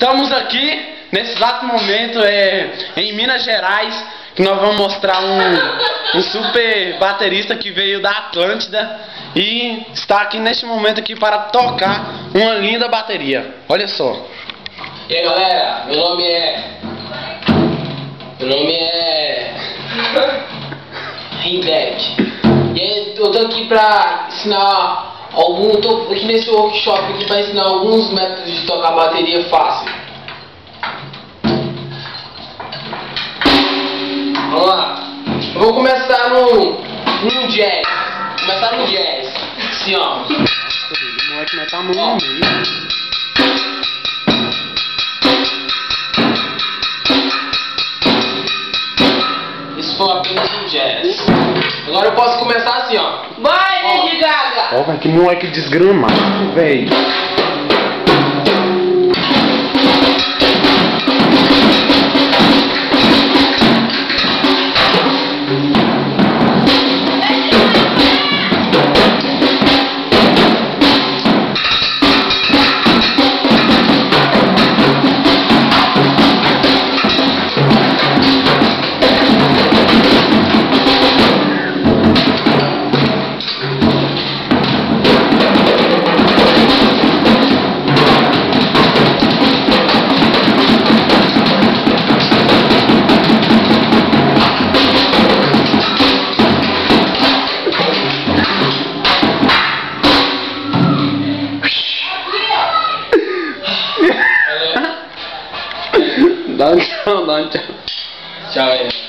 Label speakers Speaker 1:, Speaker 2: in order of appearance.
Speaker 1: Estamos aqui, nesse exato momento, em Minas Gerais, que nós vamos mostrar um super baterista que veio da Atlântida e está aqui neste momento aqui para tocar uma linda bateria. Olha só.
Speaker 2: E aí galera, meu nome é Hidek. E aí eu tô aqui pra ensinar tô aqui nesse workshop aqui pra ensinar alguns métodos de tocar bateria fácil. Vamos lá. Eu vou começar no jazz. Começar no jazz. Assim ó.
Speaker 1: O moleque vai estar muito no meio.
Speaker 2: Isso foi apenas um jazz. Agora eu posso começar assim, ó. Vai, Lady Gaga!
Speaker 1: Ó, que moleque desgramado, velho. Dá um tchau.
Speaker 2: Tchau aí.